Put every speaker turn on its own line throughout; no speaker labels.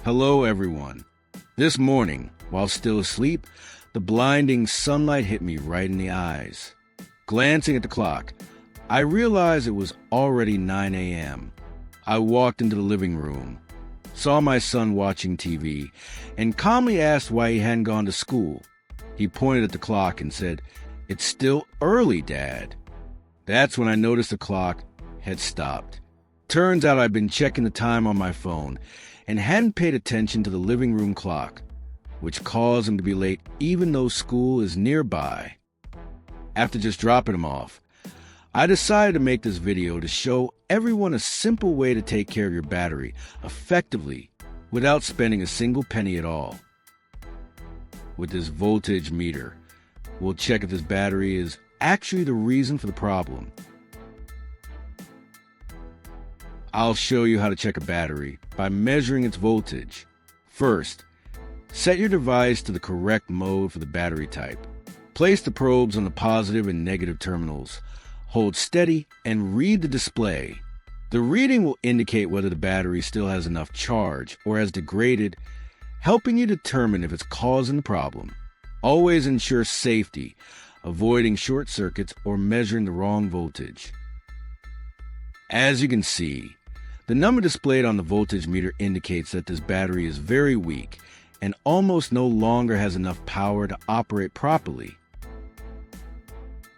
Hello, everyone. This morning, while still asleep, the blinding sunlight hit me right in the eyes. Glancing at the clock, I realized it was already 9 a.m. I walked into the living room, saw my son watching TV, and calmly asked why he hadn't gone to school. He pointed at the clock and said, "It's still early, Dad." That's when I noticed the clock had stopped. Turns out I'd been checking the time on my phone and hadn't paid attention to the living room clock, which caused him to be late even though school is nearby. After just dropping him off, I decided to make this video to show everyone a simple way to take care of your battery effectively without spending a single penny at all. With this voltage meter, we'll check if this battery is actually the reason for the problem. I'll show you how to check a battery by measuring its voltage. First, set your device to the correct mode for the battery type. Place the probes on the positive and negative terminals. Hold steady and read the display. The reading will indicate whether the battery still has enough charge or has degraded, helping you determine if it's causing the problem. Always ensure safety, avoiding short circuits or measuring the wrong voltage. As you can see, the number displayed on the voltage meter indicates that this battery is very weak and almost no longer has enough power to operate properly.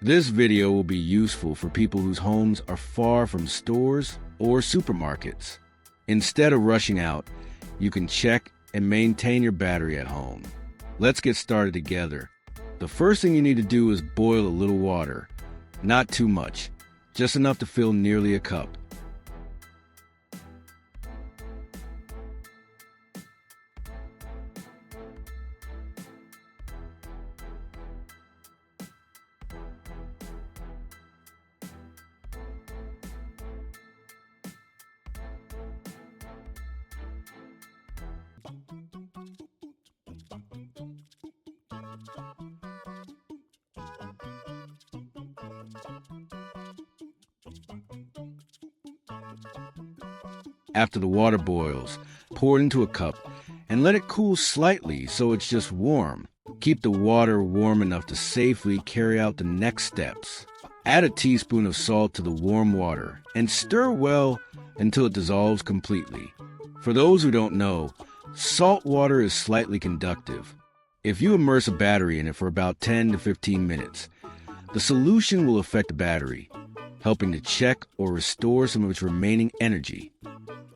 This video will be useful for people whose homes are far from stores or supermarkets. Instead of rushing out, you can check and maintain your battery at home. Let's get started together. The first thing you need to do is boil a little water. Not too much, just enough to fill nearly a cup. After the water boils, pour it into a cup and let it cool slightly so it's just warm. Keep the water warm enough to safely carry out the next steps. Add a teaspoon of salt to the warm water and stir well until it dissolves completely. For those who don't know, salt water is slightly conductive. If you immerse a battery in it for about 10 to 15 minutes, the solution will affect the battery, helping to check or restore some of its remaining energy.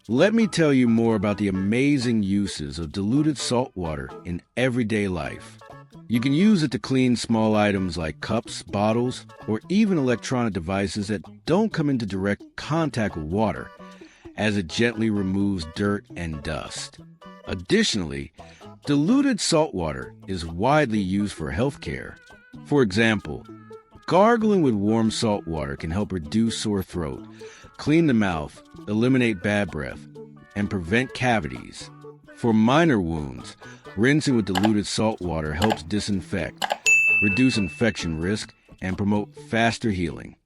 Let me tell you more about the amazing uses of diluted salt water in everyday life. You can use it to clean small items like cups, bottles, or even electronic devices that don't come into direct contact with water, as it gently removes dirt and dust. Additionally, diluted salt water is widely used for healthcare. For example, gargling with warm salt water can help reduce sore throat, clean the mouth, eliminate bad breath, and prevent cavities. For minor wounds, rinsing with diluted salt water helps disinfect, reduce infection risk, and promote faster healing.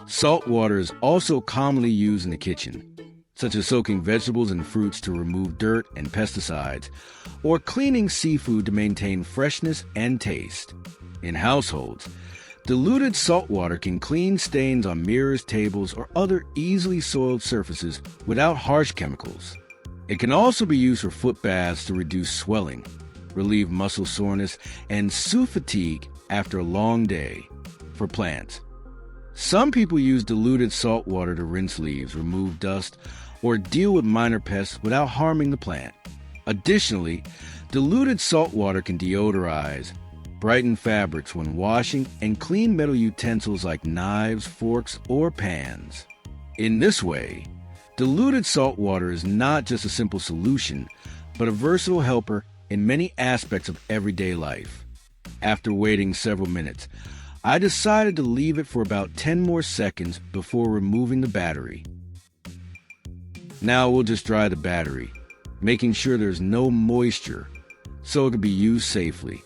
Salt water is also commonly used in the kitchen, such as soaking vegetables and fruits to remove dirt and pesticides, or cleaning seafood to maintain freshness and taste. In households, diluted salt water can clean stains on mirrors, tables, or other easily soiled surfaces without harsh chemicals. It can also be used for foot baths to reduce swelling, relieve muscle soreness, and soothe fatigue after a long day. For plants, some people use diluted salt water to rinse leaves, remove dust, or deal with minor pests without harming the plant. Additionally, diluted salt water can deodorize, brighten fabrics when washing, and clean metal utensils like knives, forks, or pans. In this way, diluted salt water is not just a simple solution, but a versatile helper in many aspects of everyday life. After waiting several minutes, I decided to leave it for about 10 more seconds before removing the battery. Now we'll just dry the battery, making sure there's no moisture so it can be used safely.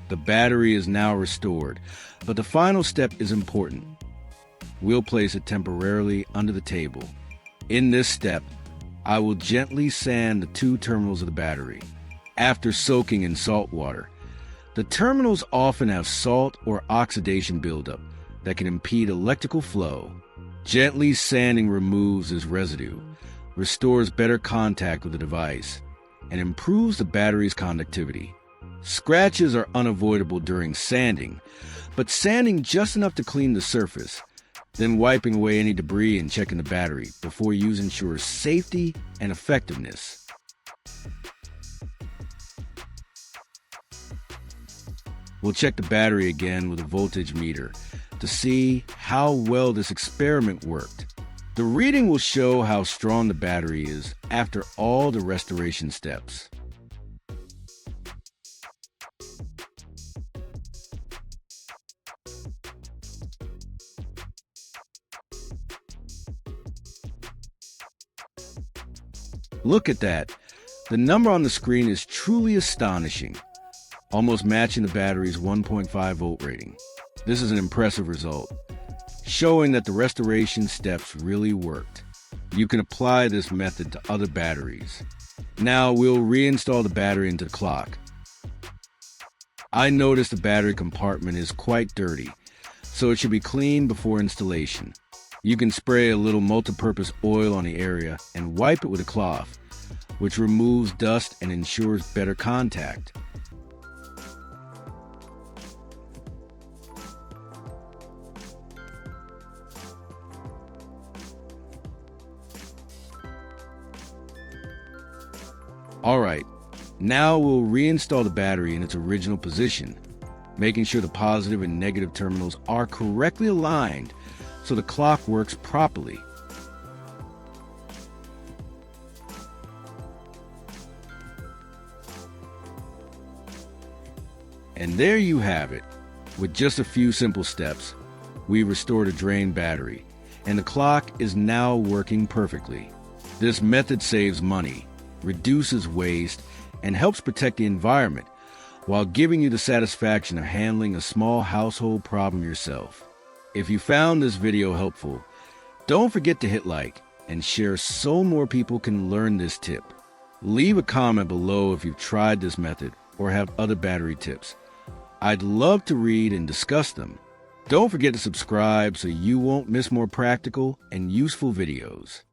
The battery is now restored, but the final step is important. We'll place it temporarily under the table. In this step, I will gently sand the two terminals of the battery. After soaking in salt water, the terminals often have salt or oxidation buildup that can impede electrical flow. Gently sanding removes this residue, restores better contact with the device, and improves the battery's conductivity. Scratches are unavoidable during sanding, but sanding just enough to clean the surface, then wiping away any debris and checking the battery before use ensures safety and effectiveness. We'll check the battery again with a voltage meter to see how well this experiment worked. The reading will show how strong the battery is after all the restoration steps. Look at that. The number on the screen is truly astonishing, almost matching the battery's 1.5 volt rating. This is an impressive result, showing that the restoration steps really worked. You can apply this method to other batteries. Now we'll reinstall the battery into the clock. I noticed the battery compartment is quite dirty, so it should be cleaned before installation. You can spray a little multi-purpose oil on the area and wipe it with a cloth, which removes dust and ensures better contact. Alright, now we'll reinstall the battery in its original position, making sure the positive and negative terminals are correctly aligned so the clock works properly. And there you have it. With just a few simple steps, we restored a drained battery, and the clock is now working perfectly. This method saves money, reduces waste, and helps protect the environment while giving you the satisfaction of handling a small household problem yourself. If you found this video helpful, don't forget to hit like and share so more people can learn this tip. Leave a comment below if you've tried this method or have other battery tips. I'd love to read and discuss them. Don't forget to subscribe so you won't miss more practical and useful videos.